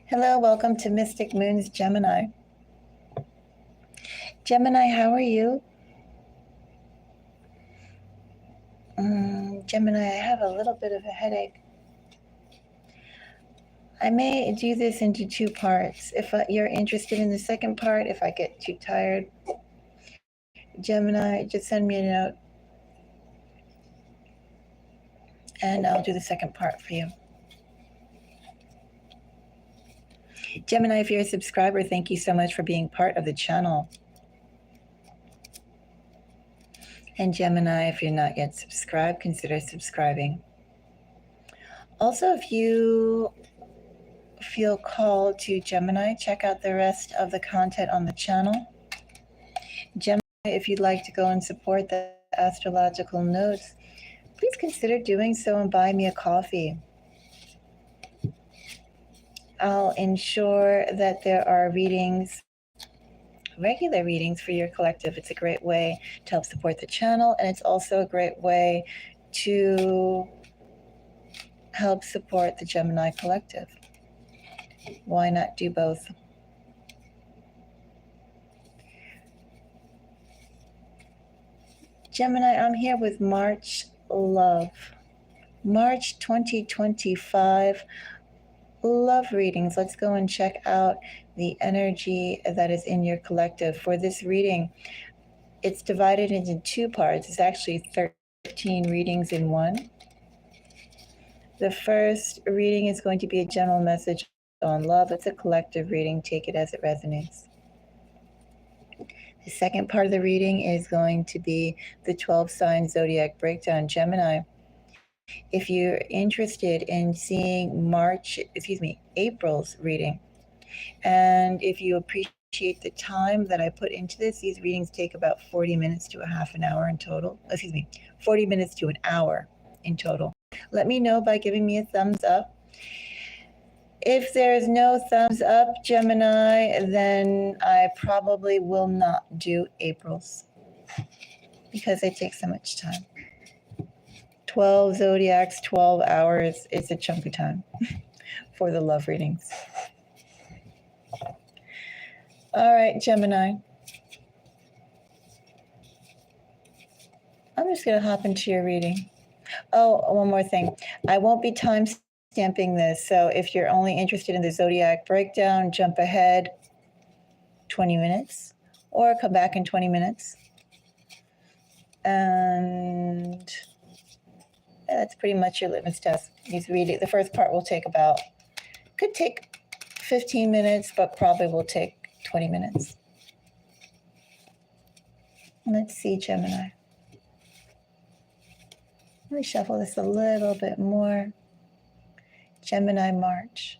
Hello, welcome to Mystic Moon's Gemini. Gemini, how are you? Gemini, I have a little bit of a headache. I may do this into two parts. If you're interested in the second part, if I get too tired, Gemini, just send me a note and I'll do the second part for you. Gemini, if you're a subscriber, thank you so much for being part of the channel. And Gemini, if you're not yet subscribed, consider subscribing. Also, if you feel called to Gemini, check out the rest of the content on the channel. Gemini, if you'd like to go and support the astrological notes, please consider doing so and buy me a coffee. I'll ensure that there are readings, regular readings for your collective. It's a great way to help support the channel, and it's also a great way to help support the Gemini collective. Why not do both? Gemini, I'm here with March Love. March 2025 love readings. Let's go and check out the energy that is in your collective. For this reading, it's divided into two parts. It's actually 13 readings in one. The first reading is going to be a general message on love. It's a collective reading. Take it as it resonates. The second part of the reading is going to be the 12 sign zodiac breakdown. Gemini, if you're interested in seeing April's reading, and if you appreciate the time that I put into this, these readings take about 40 minutes to a half an hour in total. 40 minutes to an hour in total. Let me know by giving me a thumbs up. If there is no thumbs up, Gemini, then I probably will not do April's because they take so much time. 12 zodiacs, 12 hours. It's a chunk of time for the love readings. All right, Gemini. I'm just going to hop into your reading. Oh, one more thing. I won't be time stamping this, so if you're only interested in the zodiac breakdown, jump ahead 20 minutes or come back in 20 minutes. And that's pretty much your litmus test. The first part will take could take 15 minutes, but probably will take 20 minutes. Let's see, Gemini. Let me shuffle this a little bit more. Gemini, March.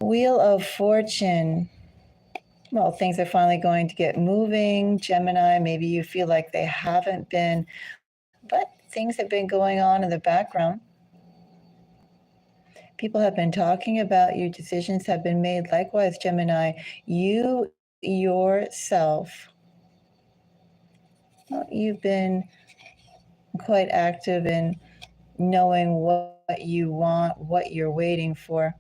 Wheel of Fortune. Well, things are finally going to get moving. Gemini, maybe you feel like they haven't been, but things have been going on in the background. People have been talking about you. Decisions have been made. Likewise, Gemini, you yourself, you've been quite active in knowing what you want, what you're waiting for.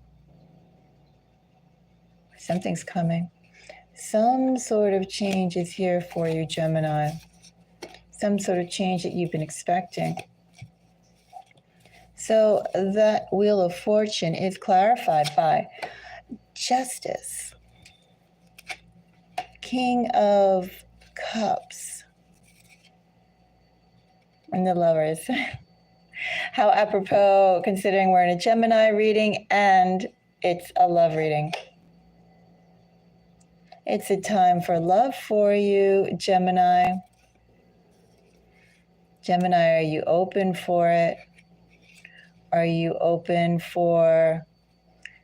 Something's coming. Some sort of change is here for you, Gemini. Some sort of change that you've been expecting. So that Wheel of Fortune is clarified by Justice, King of Cups, and the Lovers. How apropos, considering we're in a Gemini reading and it's a love reading. It's a time for love for you, Gemini. Gemini, are you open for it? Are you open for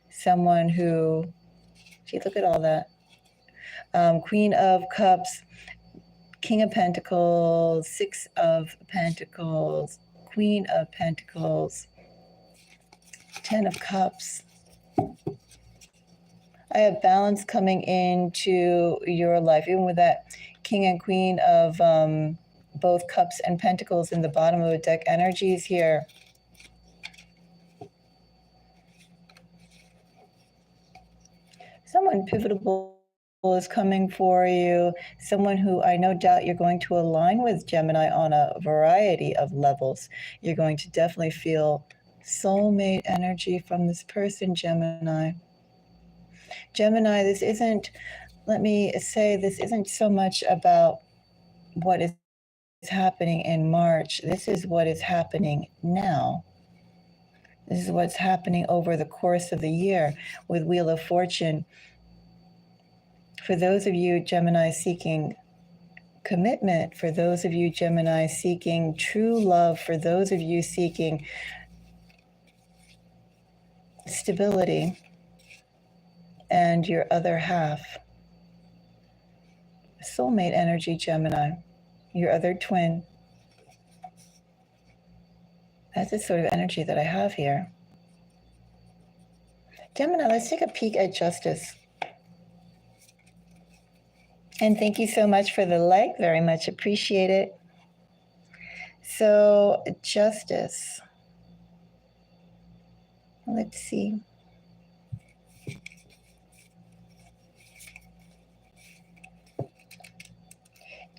someone who, gee, look at all that. Queen of Cups, King of Pentacles, Six of Pentacles, Queen of Pentacles, 10 of Cups. I have balance coming into your life, even with that King and Queen of both cups and pentacles in the bottom of the deck energies here. Someone pivotal is coming for you. Someone who I no doubt you're going to align with, Gemini, on a variety of levels. You're going to definitely feel soulmate energy from this person, Gemini. Gemini, this isn't, let me say, this isn't so much about what is happening in March. This is what is happening now. This is what's happening over the course of the year with Wheel of Fortune. For those of you, Gemini, seeking commitment, for those of you, Gemini, seeking true love, for those of you seeking stability, and your other half, soulmate energy, Gemini, your other twin. That's the sort of energy that I have here. Gemini, let's take a peek at justice. And thank you so much for the like, very much appreciate it. So, justice. Let's see.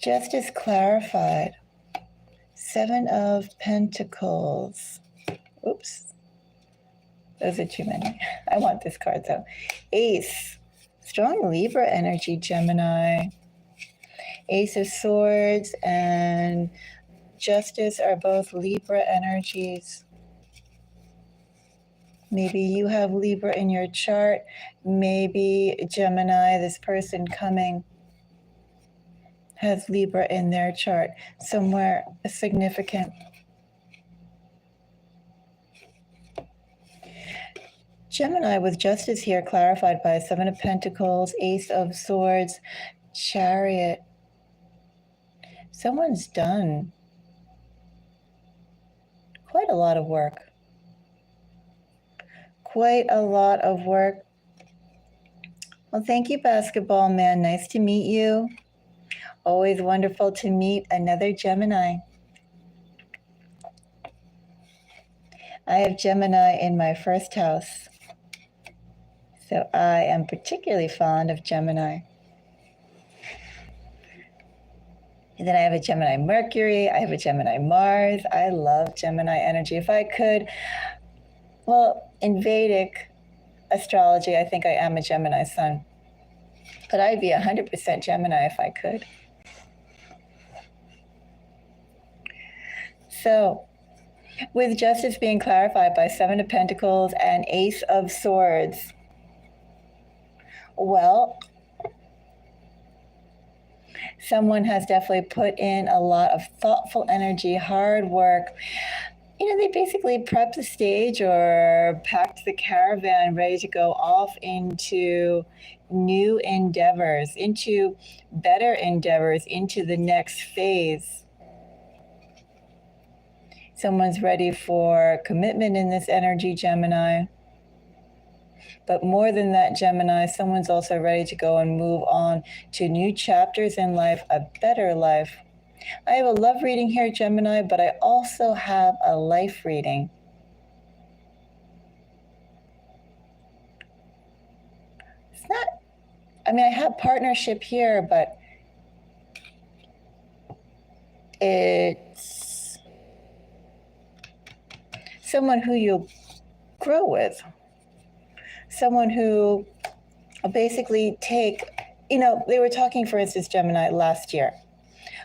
Justice clarified. 7 of Pentacles. Oops. Those are too many. I want this card though. Ace. Strong Libra energy, Gemini. Ace of Swords and Justice are both Libra energies. Maybe you have Libra in your chart. Maybe Gemini, this person coming, has Libra in their chart somewhere significant. Gemini with justice here clarified by 7 of Pentacles, Ace of Swords, Chariot. Someone's done quite a lot of work. Quite a lot of work. Well, thank you, Basketball Man. Nice to meet you. Always wonderful to meet another Gemini. I have Gemini in my first house. So I am particularly fond of Gemini. And then I have a Gemini Mercury. I have a Gemini Mars. I love Gemini energy. If I could, well, in Vedic astrology, I think I am a Gemini sun. But I'd be 100% Gemini if I could. So, with justice being clarified by 7 of Pentacles and Ace of Swords, well, someone has definitely put in a lot of thoughtful energy, hard work. You know, they basically prepped the stage or packed the caravan ready to go off into new endeavors, into better endeavors, into the next phase. Someone's ready for commitment in this energy, Gemini. But more than that, Gemini, someone's also ready to go and move on to new chapters in life, a better life. I have a love reading here, Gemini, but I also have a life reading. It's not, I mean, I have partnership here, but it's someone who you'll grow with. Someone who will basically take, you know, they were talking, for instance, Gemini last year.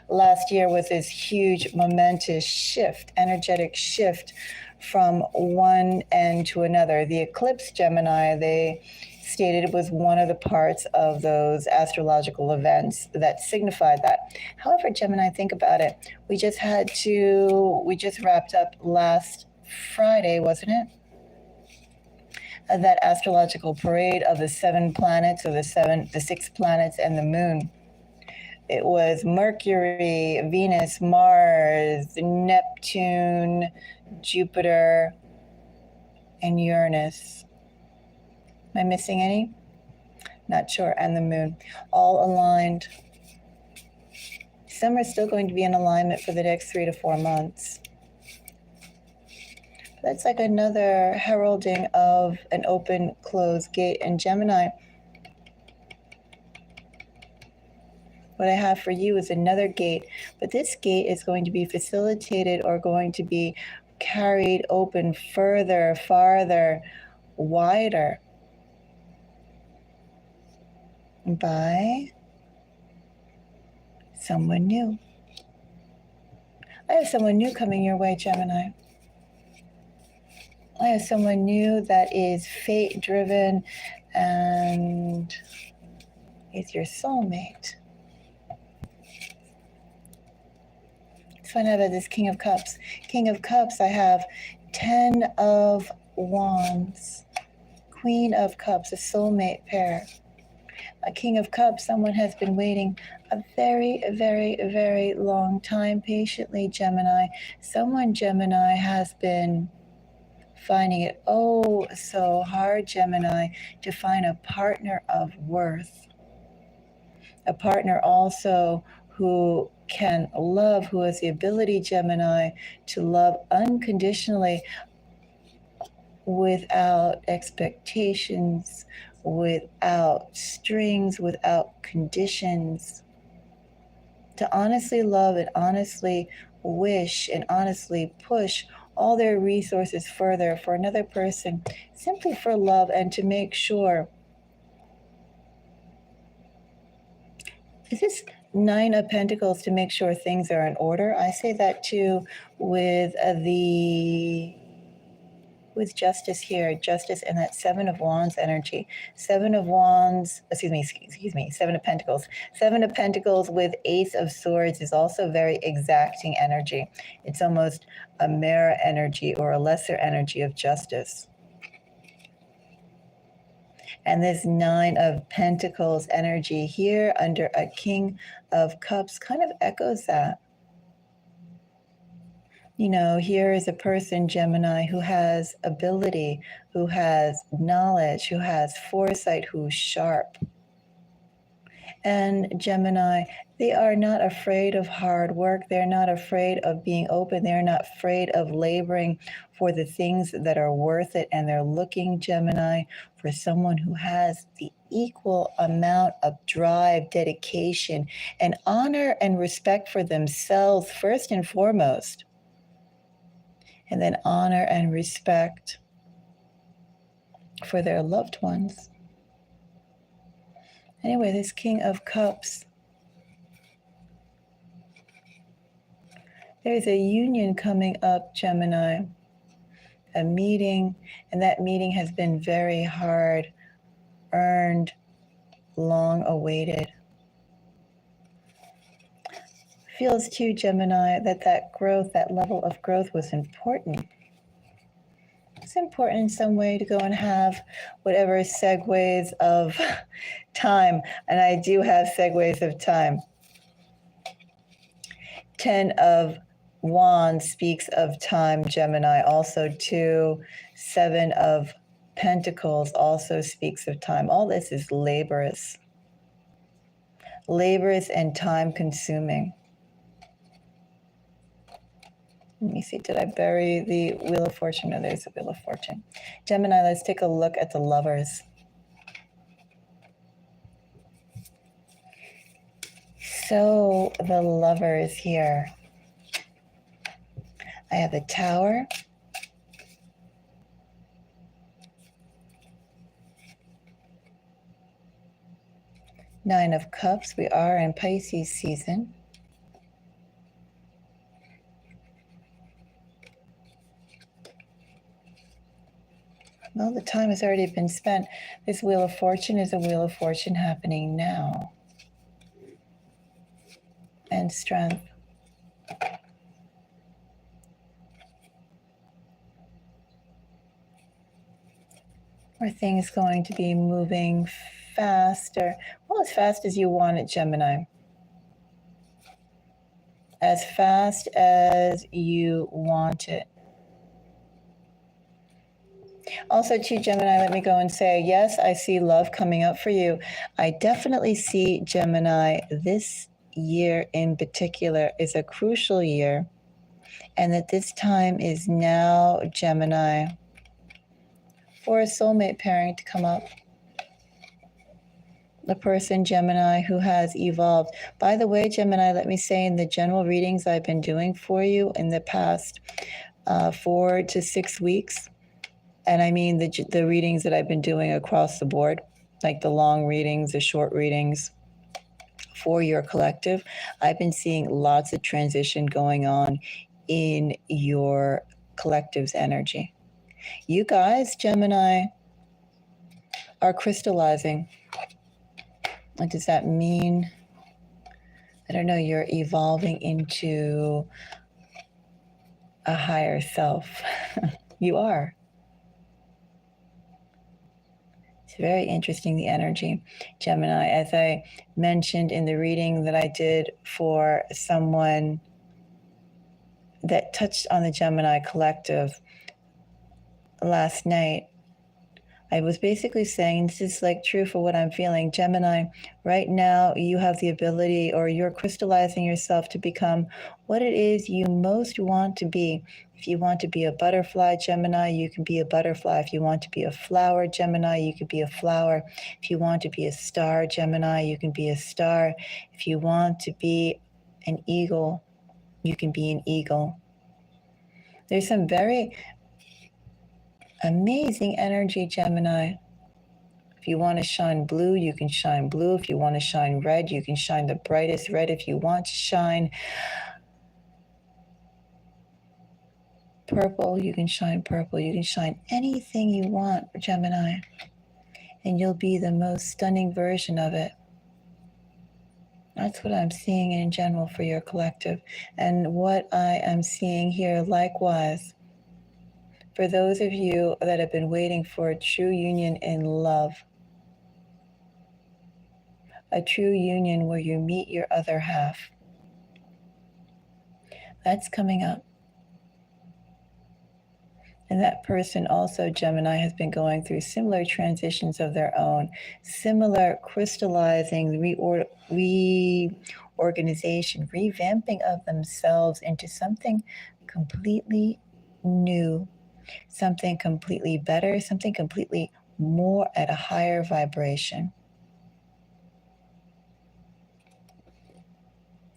Last year was this huge momentous shift, energetic shift from one end to another. The eclipse, Gemini, they stated it was one of the parts of those astrological events that signified that. However, Gemini, think about it. We just wrapped up last Friday, wasn't it? That astrological parade of the 7 planets, or the 6 planets and the moon. It was Mercury, Venus, Mars, Neptune, Jupiter, and Uranus. Am I missing any? Not sure. And the moon. All aligned. Some are still going to be in alignment for the next 3 to 4 months. That's like another heralding of an open, closed gate. And Gemini, what I have for you is another gate, but this gate is going to be facilitated or going to be carried open further, farther, wider by someone new. I have someone new coming your way, Gemini. I have someone new that is fate-driven and is your soulmate. Let's find out about this King of Cups. King of Cups, I have 10 of Wands. Queen of Cups, a soulmate pair. A King of Cups, someone has been waiting a very, very, very long time patiently, Gemini. Someone, Gemini, has been finding it oh so hard, Gemini, to find a partner of worth. A partner also who can love, who has the ability, Gemini, to love unconditionally without expectations, without strings, without conditions. To honestly love and honestly wish and honestly push all their resources further for another person, simply for love, and to make sure. Is this 9 of Pentacles, to make sure things are in order? I say that too with Justice here, Justice and that 7 of Wands energy. 7 of Wands, excuse me, 7 of Pentacles. 7 of Pentacles with Ace of Swords is also very exacting energy. It's almost a mirror energy or a lesser energy of Justice. And this 9 of Pentacles energy here under a King of Cups kind of echoes that. You know, here is a person, Gemini, who has ability, who has knowledge, who has foresight, who's sharp. And Gemini, they are not afraid of hard work. They're not afraid of being open. They're not afraid of laboring for the things that are worth it. And they're looking, Gemini, for someone who has the equal amount of drive, dedication, and honor and respect for themselves, first and foremost. And then honor and respect for their loved ones. Anyway, this King of Cups, there's a union coming up, Gemini, a meeting, and that meeting has been very hard earned, long awaited. Feels too, Gemini, that growth, that level of growth was important. It's important in some way to go and have whatever segues of time. And I do have segues of time. 10 of Wands speaks of time, Gemini. Also, 2, 7 of Pentacles also speaks of time. All this is laborious. Laborious and time-consuming. Let me see, did I bury the Wheel of Fortune? No, there's the Wheel of Fortune. Gemini, let's take a look at the Lovers. So, the Lovers here. I have the Tower. Nine of Cups. We are in Pisces season. Well, the time has already been spent. This Wheel of Fortune is a Wheel of Fortune happening now. And Strength. Are things going to be moving faster? Well, as fast as you want it, Gemini. As fast as you want it. Also, too, Gemini, let me go and say, yes, I see love coming up for you. I definitely see, Gemini, this year in particular is a crucial year, and that this time is now, Gemini, for a soulmate pairing to come up. The person, Gemini, who has evolved. By the way, Gemini, let me say, in the general readings I've been doing for you in the past 4 to 6 weeks, and I mean the readings that I've been doing across the board, like the long readings, the short readings for your collective, I've been seeing lots of transition going on in your collective's energy. You guys, Gemini, are crystallizing. What does that mean? I don't know. You're evolving into a higher self. You are. It's very interesting, the energy, Gemini. As I mentioned in the reading that I did for someone that touched on the Gemini collective last night, I was basically saying, this is like true for what I'm feeling. Gemini, right now you have the ability, or you're crystallizing yourself to become what it is you most want to be. If you want to be a butterfly, Gemini, you can be a butterfly. If you want to be a flower, Gemini, you could be a flower. If you want to be a star, Gemini, you can be a star. If you want to be an eagle, you can be an eagle. There's some very amazing energy, Gemini. If you want to shine blue, you can shine blue. If you want to shine red, you can shine the brightest red. If you want to shine purple, you can shine purple. You can shine anything you want, Gemini, and you'll be the most stunning version of it. That's what I'm seeing in general for your collective. And what I am seeing here likewise, for those of you that have been waiting for a true union in love, a true union where you meet your other half, that's coming up. And that person also, Gemini, has been going through similar transitions of their own, similar crystallizing, reorganization, revamping of themselves into something completely new, something completely better, something completely more at a higher vibration.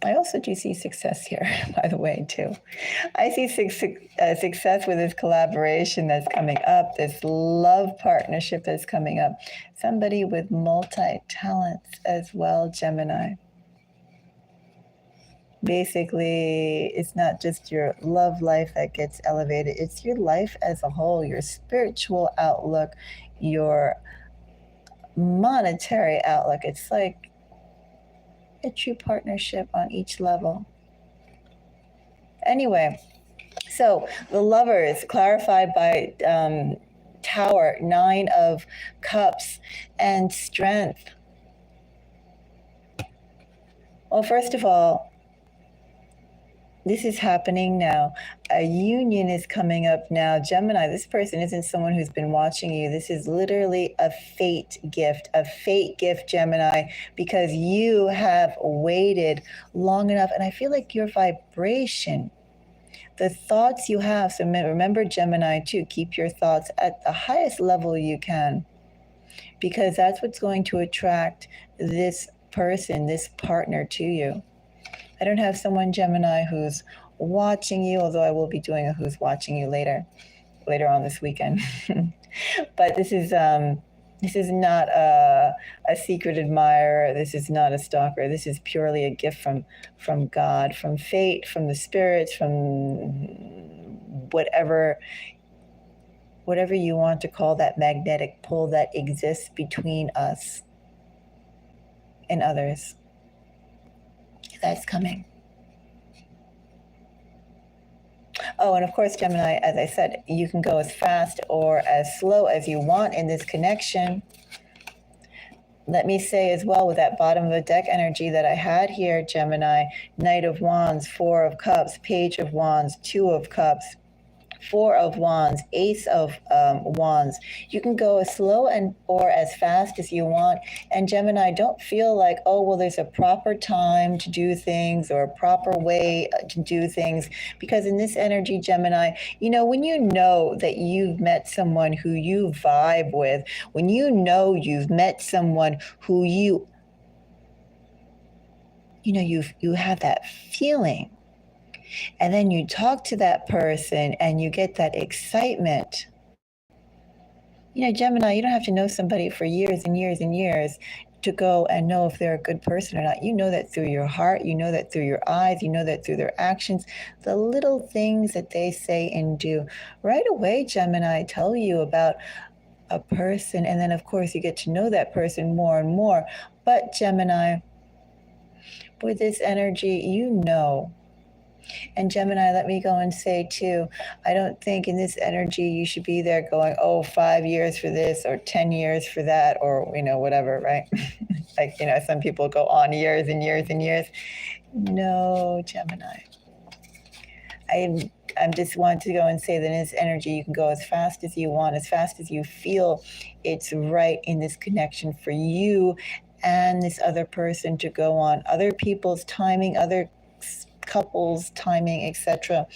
I also do see success here, by the way, too. I see success with this collaboration that's coming up, this love partnership that's coming up. Somebody with multi-talents as well, Gemini. Basically, it's not just your love life that gets elevated, it's your life as a whole, your spiritual outlook, your monetary outlook. It's like a true partnership on each level. Anyway, so the lovers, clarified by Tower, 9 of Cups, and Strength. Well, first of all, this is happening now. A union is coming up now. Gemini, this person isn't someone who's been watching you. This is literally a fate gift, Gemini, because you have waited long enough. And I feel like your vibration, the thoughts you have, so remember, Gemini, too, keep your thoughts at the highest level you can, because that's what's going to attract this person, this partner to you. I don't have someone, Gemini, who's watching you, although I will be doing a who's watching you later on this weekend. But this is not a secret admirer. This is not a stalker. This is purely a gift from God, from fate, from the spirits, from whatever you want to call that magnetic pull that exists between us and others. That's coming. Oh, and of course, Gemini, as I said, you can go as fast or as slow as you want in this connection. Let me say as well, with that bottom of the deck energy that I had here, Gemini, Knight of Wands, 4 of Cups, Page of Wands, 2 of Cups, Four of Wands, Ace of Wands. You can go as slow and or as fast as you want. And Gemini, don't feel like, oh, well, there's a proper time to do things or a proper way to do things. Because in this energy, Gemini, you know, when you know that you've met someone who you vibe with, when you know you've met someone who you know, you have that feeling, and then you talk to that person and you get that excitement. You know, Gemini, you don't have to know somebody for years and years and years to go and know if they're a good person or not. You know that through your heart, you know that through your eyes, you know that through their actions, the little things that they say and do. Right away, Gemini, tell you about a person, and then of course you get to know that person more and more. But Gemini, with this energy, you know. And Gemini, let me go and say too, I don't think in this energy you should be there going, oh, 5 years for this or 10 years for that, or, you know, whatever, right? Like, you know, some people go on years and years and years. No, Gemini. I'm just want to go and say that in this energy, you can go as fast as you want, as fast as you feel it's right in this connection for you and this other person to go on. Other people's timing, other couples timing, etc.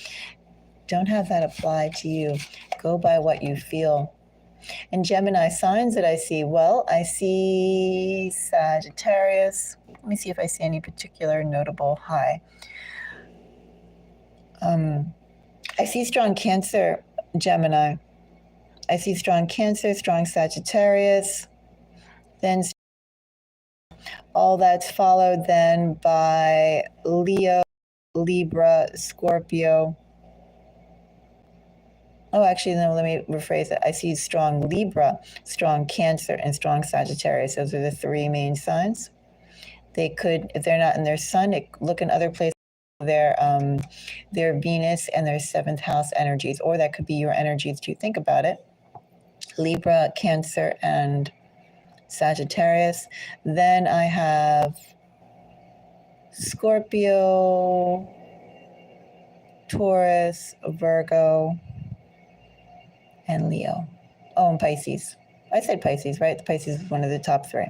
Don't have that apply to you. Go by what you feel. And Gemini signs that I see, well, I see Sagittarius. Let me see if I see any particular notable high. I see strong Cancer, Gemini. I see strong Cancer, strong Sagittarius. Then all that's followed then by Leo, Libra, Scorpio. Oh, actually, no, let me rephrase it. I see strong Libra, strong Cancer, and strong Sagittarius. Those are the three main signs. They could, if they're not in their sun, look in other places, their Venus and their seventh house energies, or that could be your energies too. Think about it. Libra, Cancer, and Sagittarius. Then I have Scorpio, Taurus, Virgo, and Leo. Oh, and Pisces. I said Pisces, right? Pisces is one of the top three.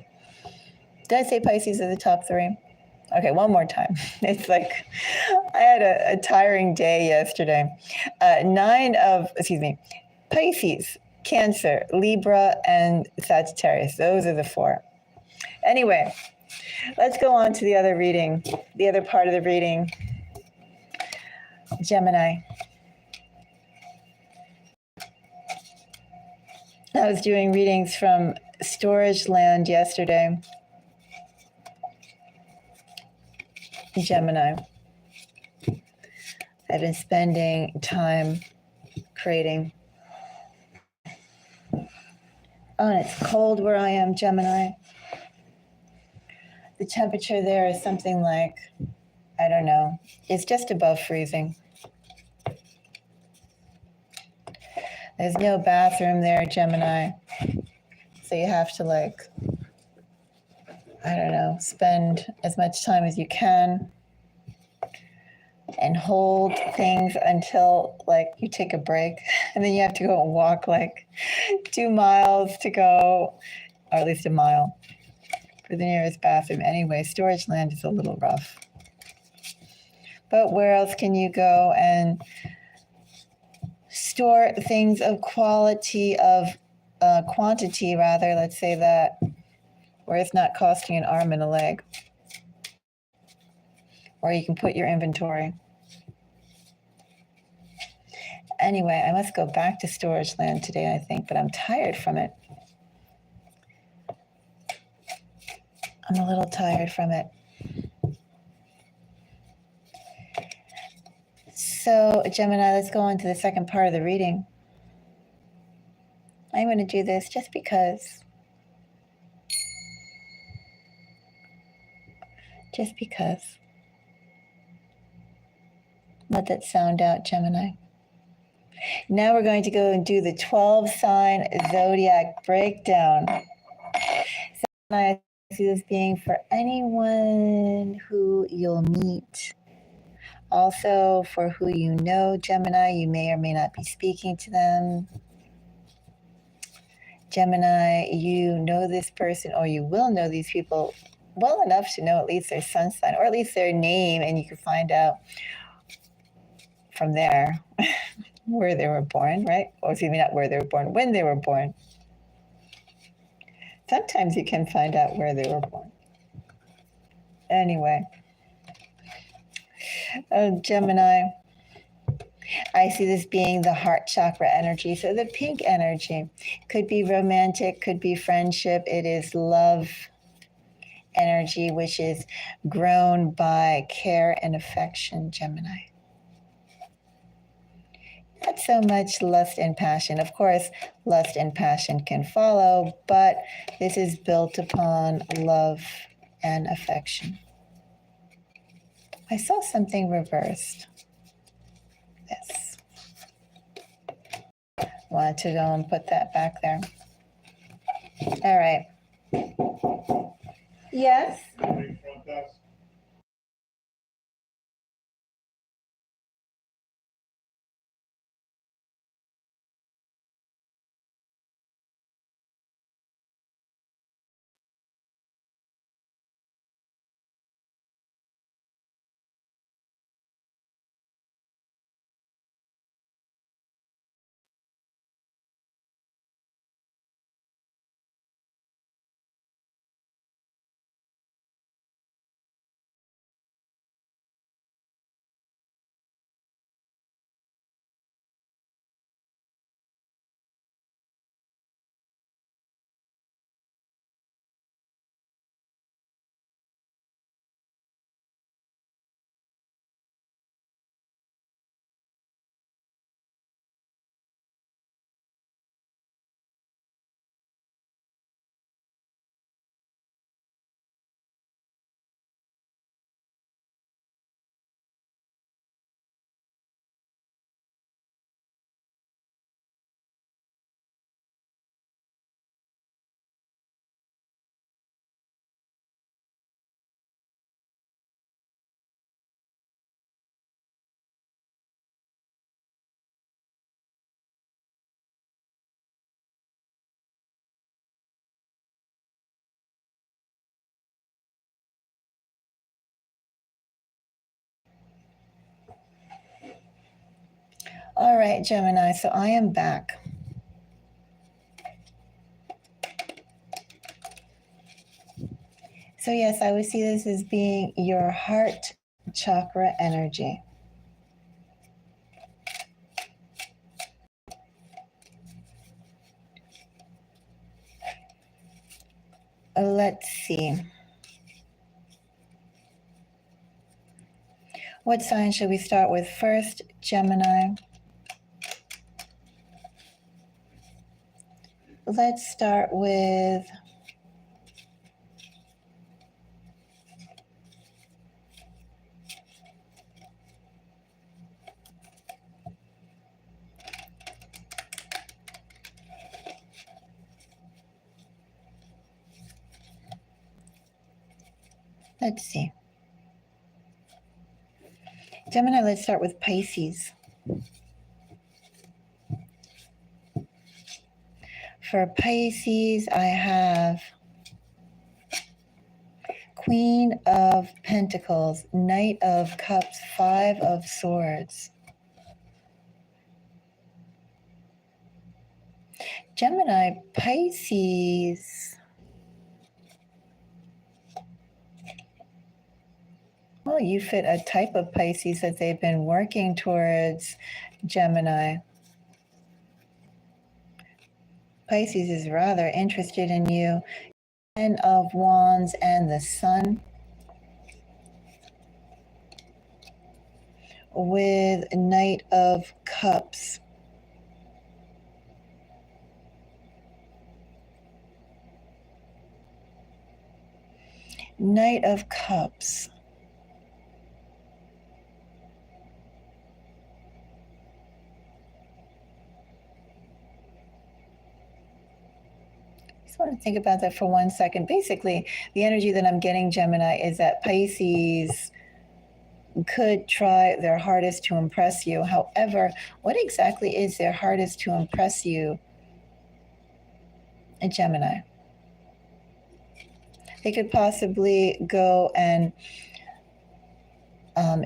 Did I say Pisces are the top three? Okay, one more time. It's like I had a tiring day yesterday. Pisces, Cancer, Libra, and Sagittarius. Those are the four. Anyway, let's go on to the other reading, the other part of the reading. Gemini. I was doing readings from Storage Land yesterday. Gemini. I've been spending time creating. Oh, and it's cold where I am, Gemini. The temperature there is something like, I don't know, it's just above freezing. There's no bathroom there, Gemini. So you have to, like, I don't know, spend as much time as you can and hold things until, like, you take a break. And then you have to go and walk, like, 2 miles to go, or at least a mile, for the nearest bathroom. Anyway, Storage Land is a little rough. But where else can you go and store things of quantity, rather, let's say that, where it's not costing an arm and a leg. Or you can put your inventory. Anyway, I must go back to Storage Land today, I think, but I'm tired from it. I'm a little tired from it. So, Gemini, let's go on to the second part of the reading. I'm going to do this just because. Just because. Let that sound out, Gemini. Now we're going to go and do the 12-sign zodiac breakdown. So I see this being for anyone who you'll meet Also, for who you know, Gemini, you may or may not be speaking to them. Gemini, you know this person or you will know these people well enough to know at least their sun sign or at least their name, and you can find out from there where they were born, right? Or excuse me, not where they were born, when they were born. Sometimes you can find out where they were born. Anyway, Gemini, I see this being the heart chakra energy. So the pink energy could be romantic, could be friendship. It is love energy, which is grown by care and affection, Gemini. Not so much lust and passion. Of course, lust and passion can follow, but this is built upon love and affection. I saw something reversed. Yes. Wanted to go and put that back there. All right. Yes? All right, Gemini, so I am back. So yes, I would see this as being your heart chakra energy. Let's see. What sign should we start with first, Gemini? Let's start with let's see. Gemini, let's start with Pisces. For Pisces, I have Queen of Pentacles, Knight of Cups, Five of Swords. Gemini, Pisces. Well, you fit a type of Pisces that they've been working towards, Gemini. Pisces is rather interested in you. Ten of Wands and the Sun. With Knight of Cups. Knight of Cups. Just want to think about that for 1 second. Basically, the energy that I'm getting, Gemini, is that Pisces could try their hardest to impress you. However, what exactly is their hardest to impress you, a Gemini? They could possibly go and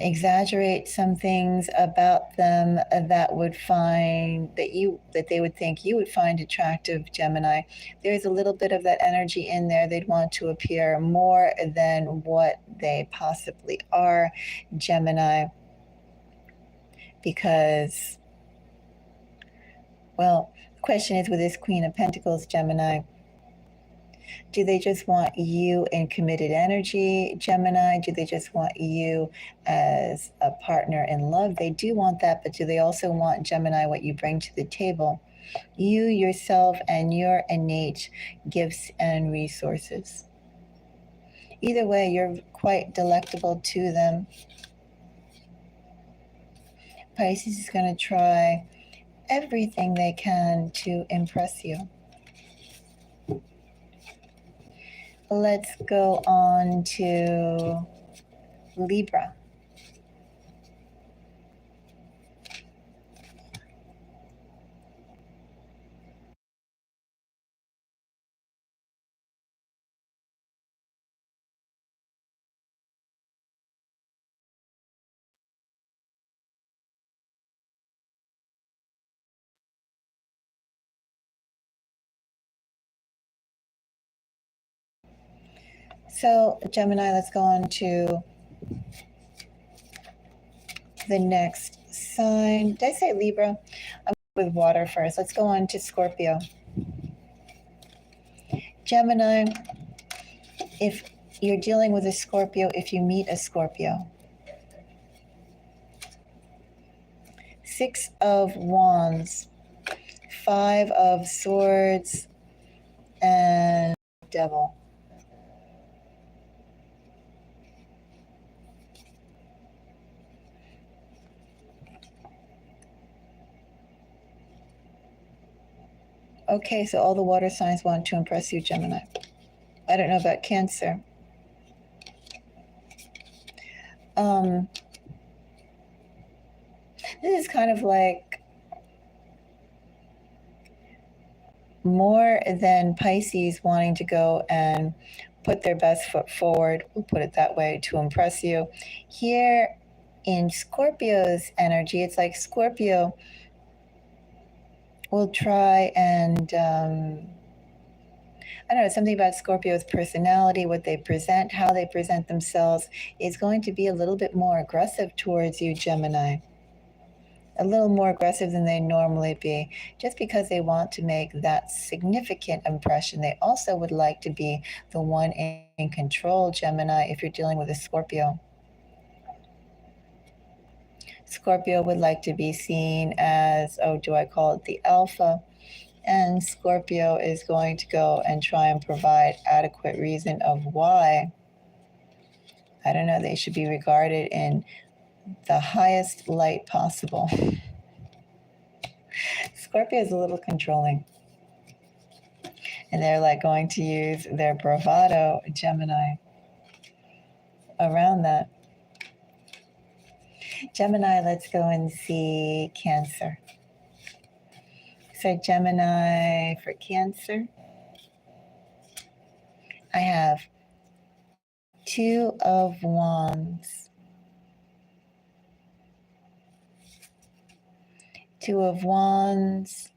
exaggerate some things about them that would find that they would think you would find attractive, Gemini. There's a little bit of that energy in there. They'd want to appear more than what they possibly are, Gemini, because, well, the question is, with this Queen of Pentacles, Gemini, do they just want you in committed energy, Gemini? Do they just want you as a partner in love? They do want that, but do they also want, Gemini, what you bring to the table? You, yourself, and your innate gifts and resources. Either way, you're quite delectable to them. Pisces is going to try everything they can to impress you. Let's go on to Libra. So, Gemini, let's go on to the next sign. Did I say Libra? I'm with water first. Let's go on to Scorpio. Gemini, if you're dealing with a Scorpio, if you meet a Scorpio, Six of Wands, Five of Swords, and Devil. Okay, so all the water signs want to impress you, Gemini. I don't know about Cancer. This is kind of like more than Pisces wanting to go and put their best foot forward, we'll put it that way, to impress you. Here in Scorpio's energy, it's like Scorpio will try and I don't know, something about Scorpio's personality, what they present, how they present themselves is going to be a little bit more aggressive towards you, Gemini. A little more aggressive than they normally be, just because they want to make that significant impression. They also would like to be the one in control, Gemini, if you're dealing with a Scorpio. Scorpio would like to be seen as, oh, do I call it the alpha? And Scorpio is going to go and try and provide adequate reason of why, I don't know, they should be regarded in the highest light possible. Scorpio is a little controlling. And they're like going to use their bravado, Gemini, around that. Gemini, let's go and see Cancer. So Gemini for Cancer, I have Two of Wands. Two of Wands.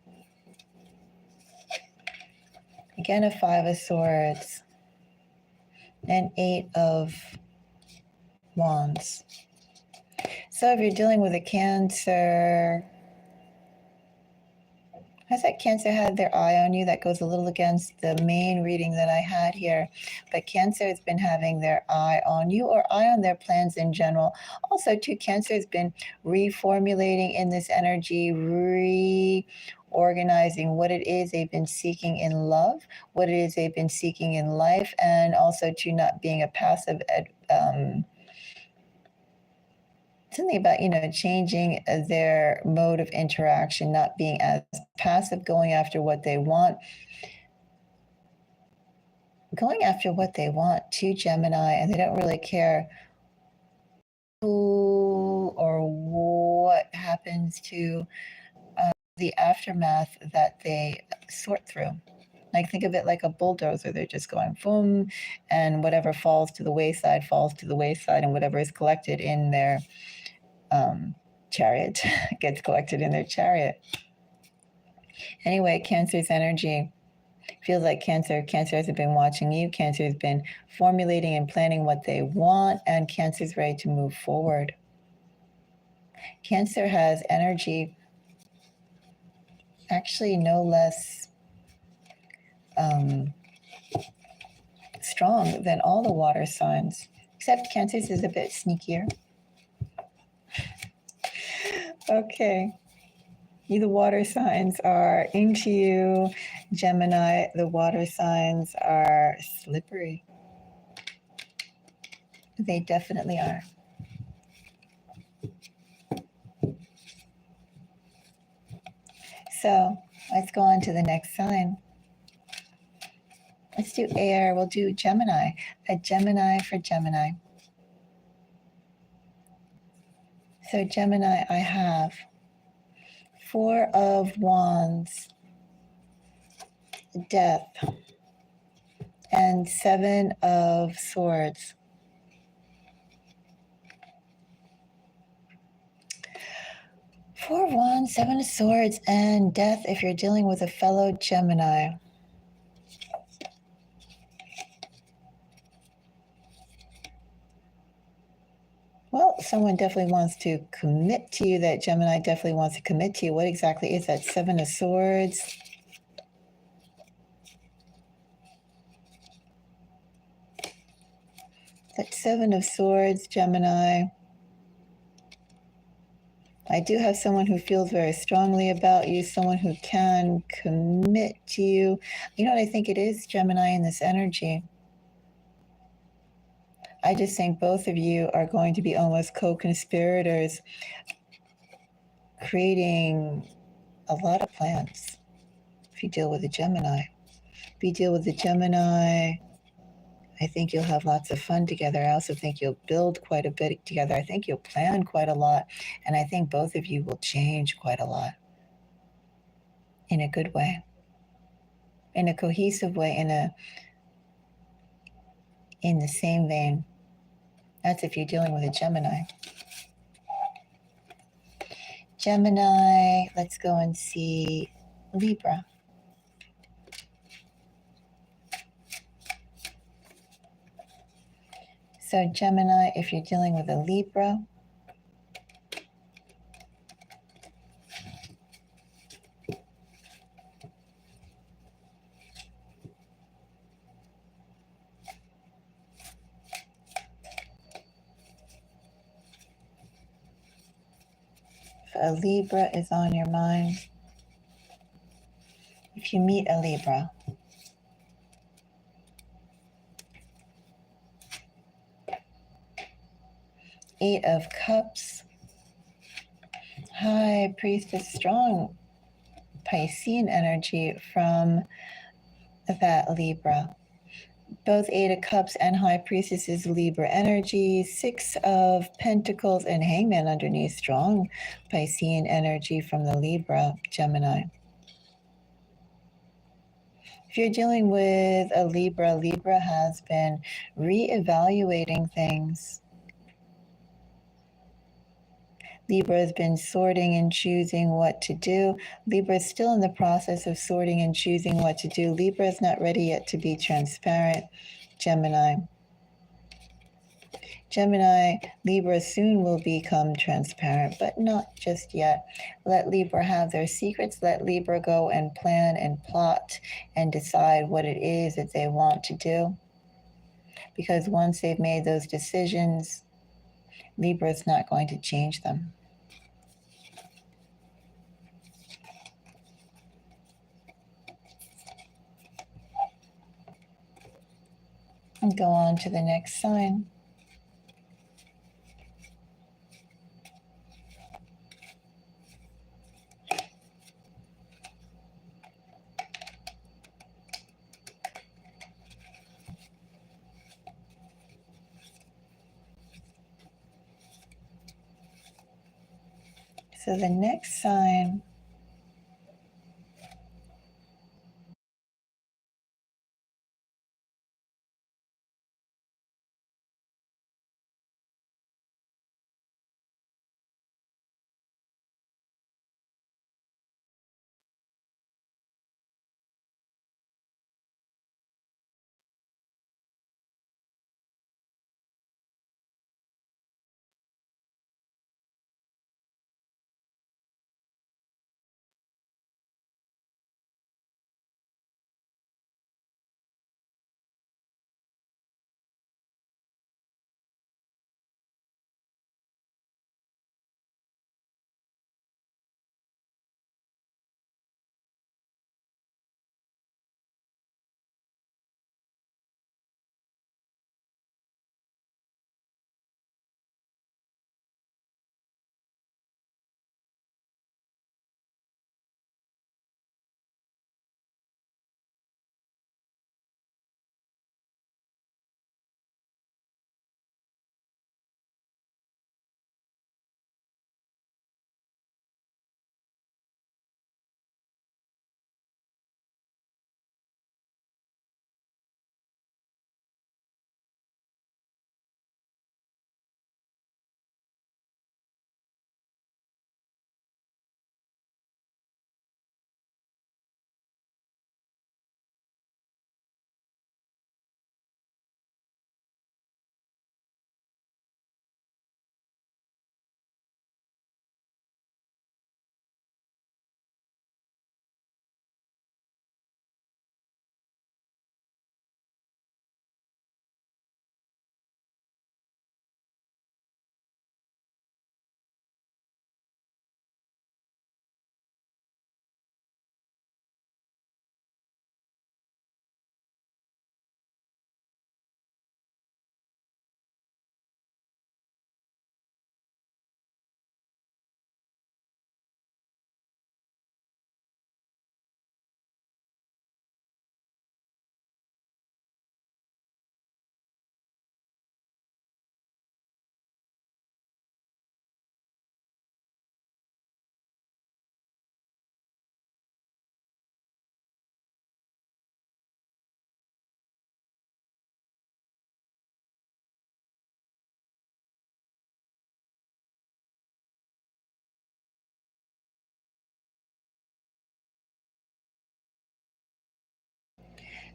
Again, a Five of Swords. And Eight of Wands. So if you're dealing with a Cancer, has that Cancer had their eye on you? That goes a little against the main reading that I had here. But Cancer has been having their eye on you, or eye on their plans in general. Also, too, Cancer has been reformulating in this energy, reorganizing what it is they've been seeking in love, what it is they've been seeking in life, and also to not being a passive something about, changing their mode of interaction, not being as passive, going after what they want to Gemini, and they don't really care or what happens to the aftermath that they sort through. Like, think of it like a bulldozer. They're just going boom, and whatever falls to the wayside, and whatever is collected in their chariot gets collected in their chariot. Anyway, Cancer's energy feels like Cancer hasn't been watching you. Cancer has been formulating and planning what they want, and Cancer's ready to move forward. Cancer has energy actually no less strong than all the water signs, except Cancer's is a bit sneakier. Okay. The water signs are into you, Gemini. The water signs are slippery. They definitely are. So let's go on to the next sign. Let's do air. We'll do Gemini. A Gemini for Gemini. So Gemini, I have 4 of Wands, Death, and 7 of Swords. 4 of Wands, 7 of Swords, and Death if you're dealing with a fellow Gemini. Well, someone definitely wants to commit to you. That Gemini definitely wants to commit to you. What exactly is that 7 of Swords? That 7 of Swords, Gemini. I do have someone who feels very strongly about you, someone who can commit to you. You know what I think it is, Gemini, in this energy? I just think both of you are going to be almost co-conspirators, creating a lot of plans if you deal with a Gemini. If you deal with a Gemini, I think you'll have lots of fun together. I also think you'll build quite a bit together. I think you'll plan quite a lot. And I think both of you will change quite a lot in a good way, in a cohesive way, in the same vein. That's if you're dealing with a Gemini. Gemini, let's go and see Libra. So Gemini, if you're dealing with a Libra, if a Libra is on your mind, if you meet a Libra, Eight of Cups, High Priestess, strong Piscean energy from that Libra. Both Eight of Cups and High Priestess is Libra energy. 6 of Pentacles and Hangman underneath, strong Piscean energy from the Libra, Gemini. If you're dealing with a Libra, Libra has been reevaluating things. Libra has been sorting and choosing what to do. Libra is still in the process of sorting and choosing what to do. Libra is not ready yet to be transparent, Gemini. Gemini, Libra soon will become transparent, but not just yet. Let Libra have their secrets. Let Libra go and plan and plot and decide what it is that they want to do. Because once they've made those decisions, Libra is not going to change them. And go on to the next sign. So the next sign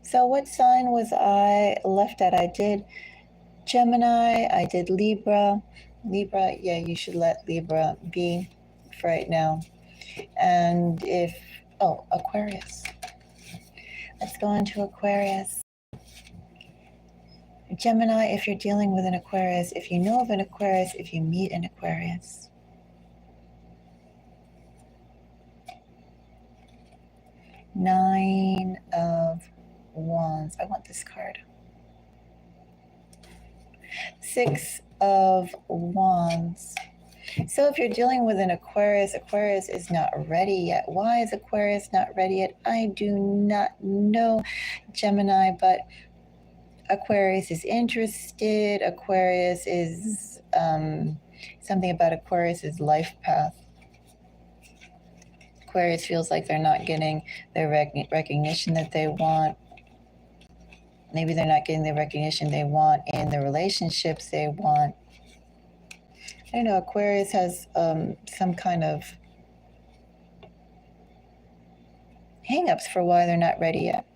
So what sign was I left at? I did Gemini, I did Libra. Libra, yeah, you should let Libra be for right now. And if, oh, Aquarius. Let's go into Aquarius. Gemini, if you're dealing with an Aquarius, if you know of an Aquarius, if you meet an Aquarius. Nine of Wands. I want this card. Six of Wands. So if you're dealing with an Aquarius, Aquarius is not ready yet. Why is Aquarius not ready yet? I do not know, Gemini, but Aquarius is interested. Aquarius is something about Aquarius's life path. Aquarius feels like they're not getting the recognition that they want. Maybe they're not getting the recognition they want in the relationships they want. I don't know, Aquarius has some kind of hang-ups for why they're not ready yet.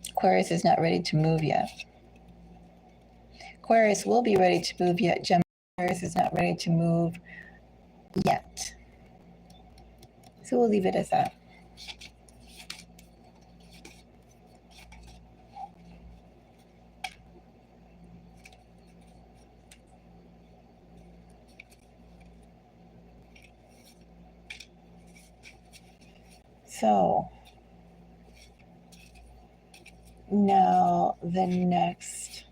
Aquarius is not ready to move yet. Aquarius will be ready to move yet. Gemini, Aquarius is not ready to move yet. So we'll leave it as that. So now the next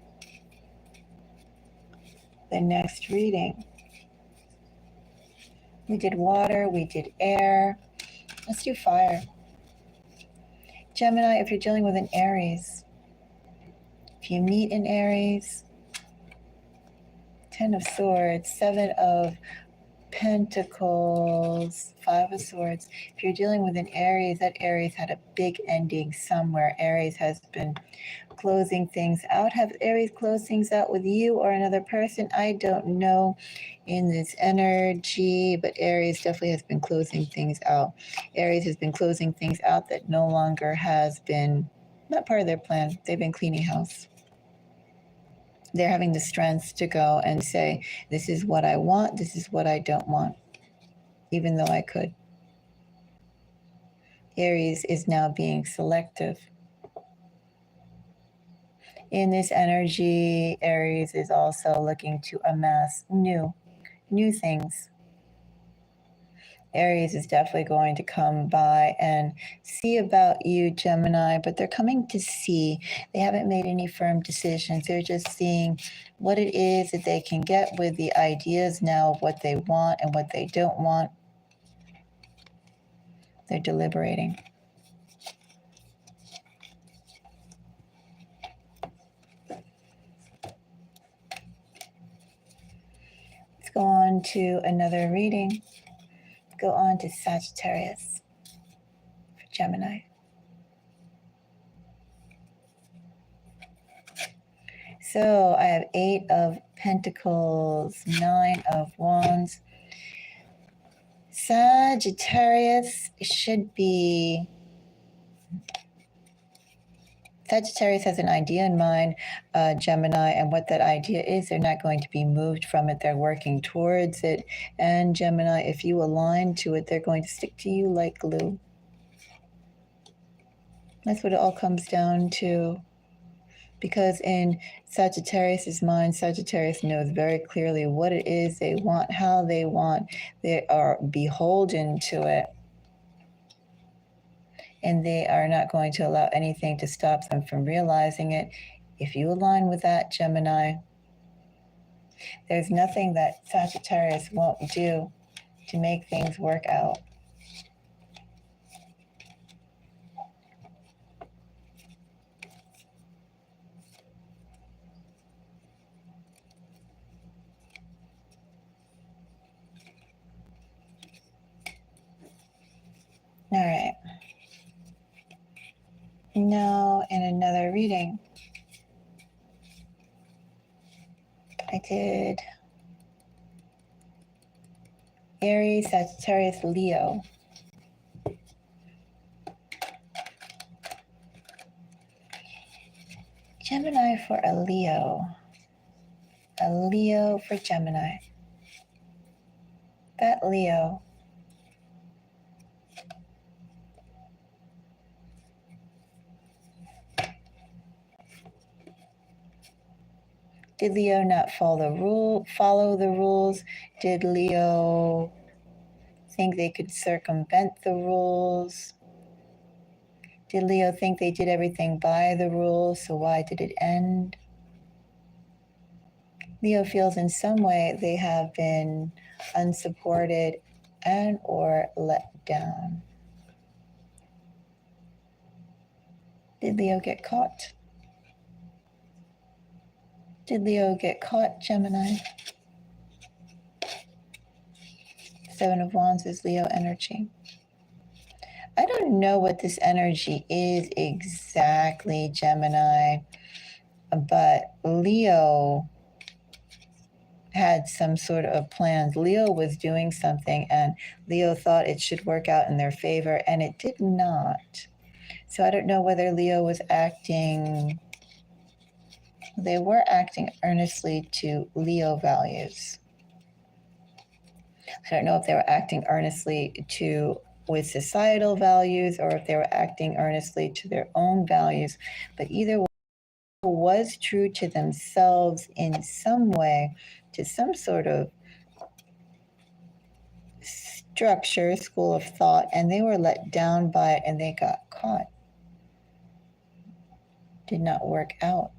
reading. We did water, we did air. Let's do fire. Gemini, if you're dealing with an Aries, if you meet an Aries, Ten of Swords, Seven of Pentacles, Five of Swords. If you're dealing with an Aries, that Aries had a big ending somewhere. Aries has been closing things out. Have Aries closed things out with you or another person? I don't know in this energy, but Aries definitely has been closing things out. Aries has been closing things out that no longer has been not part of their plan. They've been cleaning house. They're having the strength to go and say, this is what I want, this is what I don't want, even though I could. Aries is now being selective. In this energy, Aries is also looking to amass new things. Aries is definitely going to come by and see about you, Gemini, but they're coming to see. They haven't made any firm decisions. They're just seeing what it is that they can get with the ideas now of what they want and what they don't want. They're deliberating. Let's go on to another reading. Go on to Sagittarius for Gemini. So I have Eight of Pentacles, Nine of Wands. Sagittarius Sagittarius has an idea in mind, Gemini, and what that idea is, they're not going to be moved from it. They're working towards it. And Gemini, if you align to it, they're going to stick to you like glue. That's what it all comes down to. Because in Sagittarius's mind, Sagittarius knows very clearly what it is they want, how they want. They are beholden to it. And they are not going to allow anything to stop them from realizing it. If you align with that, Gemini, there's nothing that Sagittarius won't do to make things work out. All right. Now, in another reading, I did Aries, Sagittarius, Leo. Gemini for a Leo. A Leo for Gemini. That Leo. Did Leo not follow the rules? Did Leo think they could circumvent the rules? Did Leo think they did everything by the rules, so why did it end? Leo feels in some way they have been unsupported and or let down. Did Leo get caught? Did Leo get caught, Gemini? Seven of Wands is Leo energy. I don't know what this energy is exactly, Gemini, but Leo had some sort of plans. Leo was doing something and Leo thought it should work out in their favor, and it did not. So I don't know whether Leo was acting, they were acting earnestly to Leo values. I don't know if they were acting earnestly with societal values or if they were acting earnestly to their own values, but either way, was true to themselves in some way, to some sort of structure, school of thought, and they were let down by it and they got caught. Did not work out.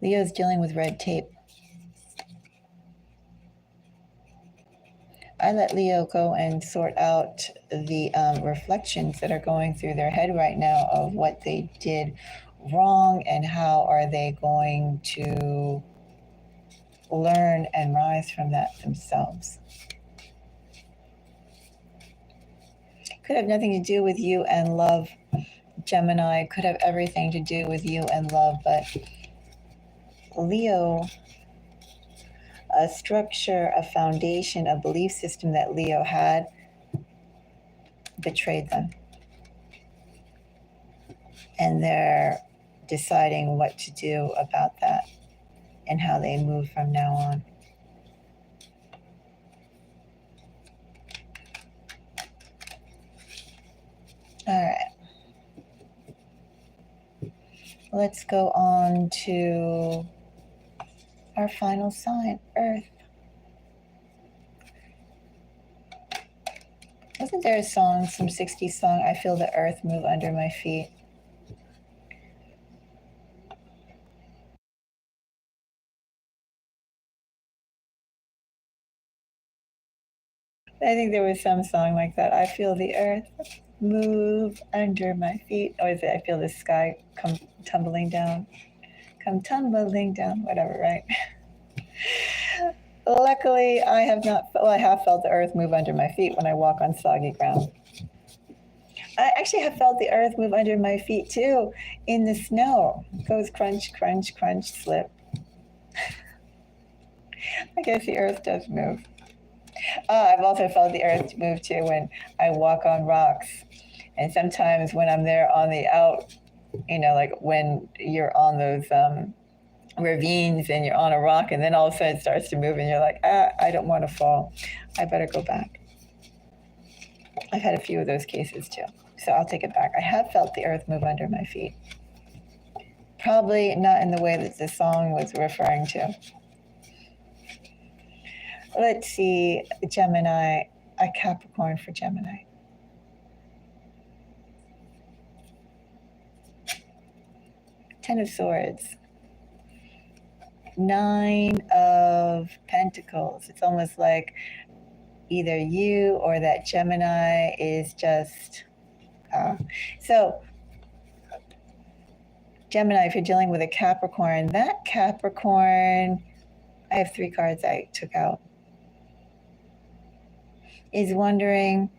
Leo's dealing with red tape. I let Leo go and sort out the reflections that are going through their head right now of what they did wrong and how are they going to learn and rise from that themselves. Could have nothing to do with you and love, Gemini. Could have everything to do with you and love, but Leo, a structure, a foundation, a belief system that Leo had betrayed them. And they're deciding what to do about that and how they move from now on. All right. Let's go on to our final sign, Earth. Wasn't there a song, some 60s song, I feel the earth move under my feet? I think there was some song like that. I feel the earth move under my feet. Or is it I feel the sky come tumbling down? Come tumbling down, whatever, right? Luckily, I have not, well, I have felt the earth move under my feet when I walk on soggy ground. I actually have felt the earth move under my feet too in the snow. It goes crunch, crunch, crunch, slip. I guess the earth does move. I've also felt the earth move too when I walk on rocks. And sometimes when I'm there on the out, like when you're on those ravines and you're on a rock and then all of a sudden it starts to move and you're like, I don't want to fall. I better go back. I've had a few of those cases too. So I'll take it back. I have felt the earth move under my feet. Probably not in the way that the song was referring to. Let's see, Gemini, a Capricorn for Gemini. Ten of Swords. Nine of Pentacles. It's almost like either you or that Gemini is just... So, Gemini, if you're dealing with a Capricorn, that Capricorn, I have 3 cards I took out, is wondering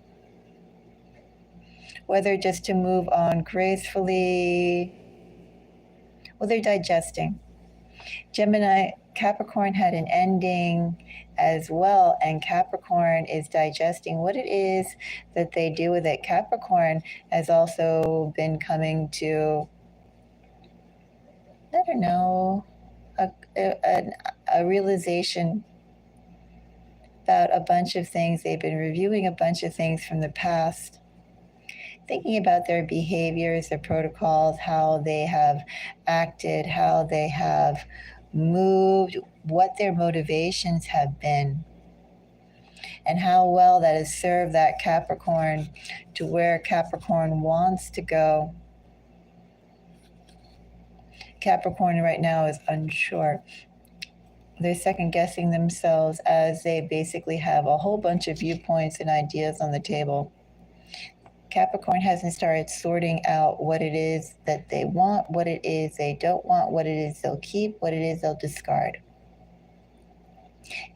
whether just to move on gracefully. Well, they're digesting. Gemini, Capricorn had an ending as well, and Capricorn is digesting what it is that they do with it. Capricorn has also been coming to, I don't know, a realization about a bunch of things. They've been reviewing a bunch of things from the past, thinking about their behaviors, their protocols, how they have acted, how they have moved, what their motivations have been, and how well that has served that Capricorn to where Capricorn wants to go. Capricorn right now is unsure. They're second guessing themselves as they basically have a whole bunch of viewpoints and ideas on the table. Capricorn hasn't started sorting out what it is that they want, what it is they don't want, what it is they'll keep, what it is they'll discard.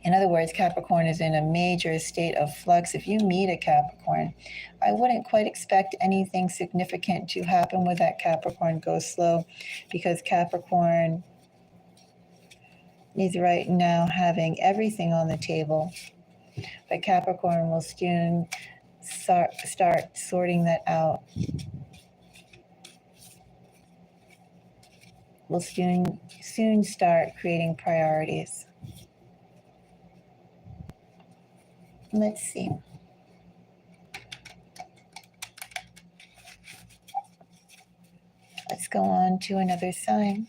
In other words, Capricorn is in a major state of flux. If you meet a Capricorn, I wouldn't quite expect anything significant to happen with that Capricorn. Go slow, because Capricorn is right now having everything on the table. But Capricorn will soon start sorting that out. Will soon start creating priorities. Let's see. Let's go on to another sign.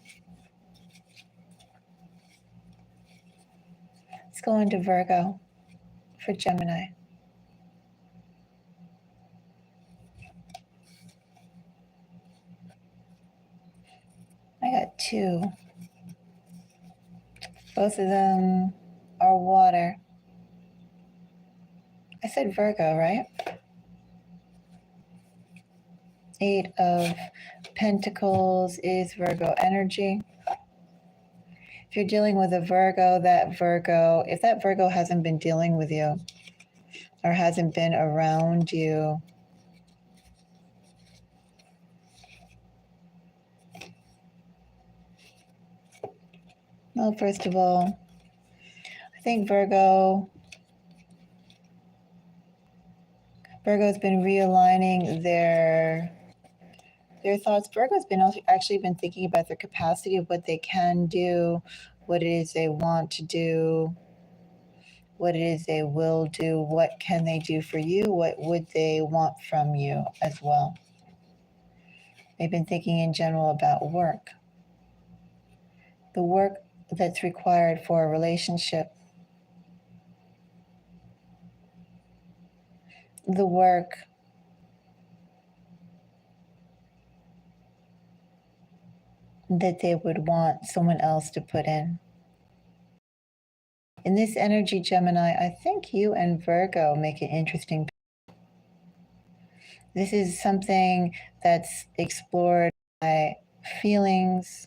Let's go on to Virgo for Gemini. I got 2. Both of them are water. I said Virgo, right? 8 of Pentacles is Virgo energy. If you're dealing with a Virgo, if that Virgo hasn't been dealing with you or hasn't been around you, well, first of all, I think Virgo's been realigning their thoughts. Virgo's actually been thinking about their capacity of what they can do, what it is they want to do, what it is they will do, what can they do for you, what would they want from you as well. They've been thinking in general about work, the work that's required for a relationship, the work that they would want someone else to put in. In this energy, Gemini, I think you and Virgo make an interesting. This is something that's explored by feelings,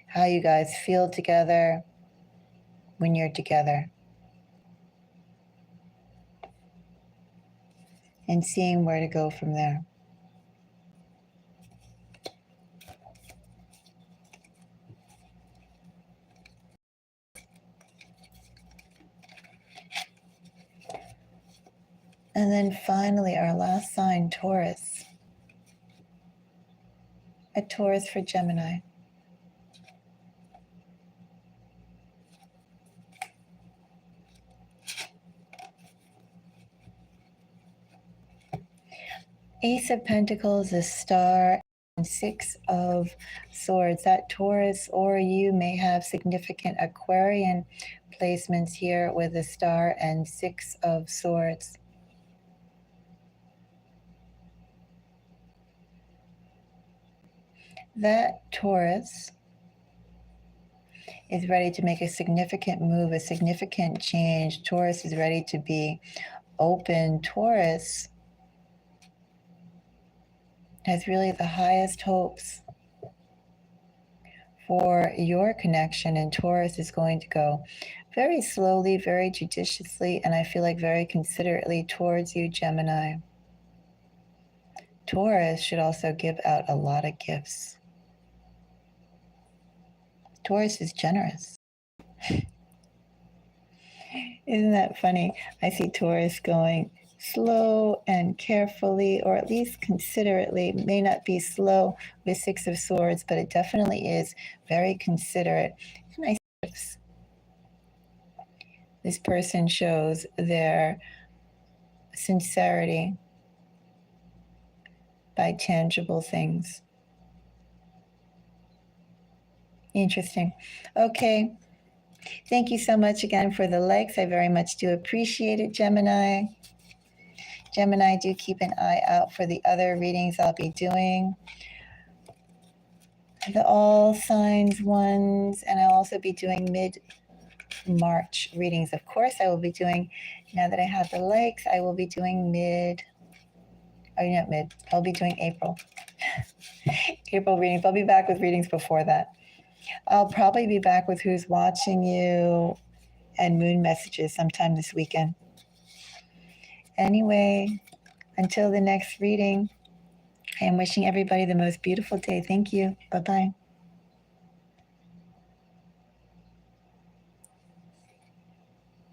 how you guys feel together when you're together, and seeing where to go from there. And then finally, our last sign, Taurus. A Taurus for Gemini. Ace of Pentacles, a star, and Six of Swords. That Taurus or you may have significant Aquarian placements here with a star and Six of Swords. That Taurus is ready to make a significant move, a significant change. Taurus is ready to be open. Taurus has really the highest hopes for your connection, and Taurus is going to go very slowly, very judiciously, and I feel like very considerately towards you, Gemini. Taurus should also give out a lot of gifts. Taurus is generous. Isn't that funny? I see Taurus going slow and carefully, or at least considerately. It may not be slow with Six of Swords, but it definitely is very considerate. And I see this person shows their sincerity by tangible things. Interesting. Okay. Thank you so much again for the likes. I very much do appreciate it, Gemini. Gemini, do keep an eye out for the other readings I'll be doing. The all signs ones, and I'll also be doing mid-March readings. Of course, I will be doing, now that I have the likes, I will be doing I'll be doing April. April readings. I'll be back with readings before that. I'll probably be back with Who's Watching You and Moon Messages sometime this weekend. Anyway, until the next reading, I am wishing everybody the most beautiful day. Thank you. Bye-bye.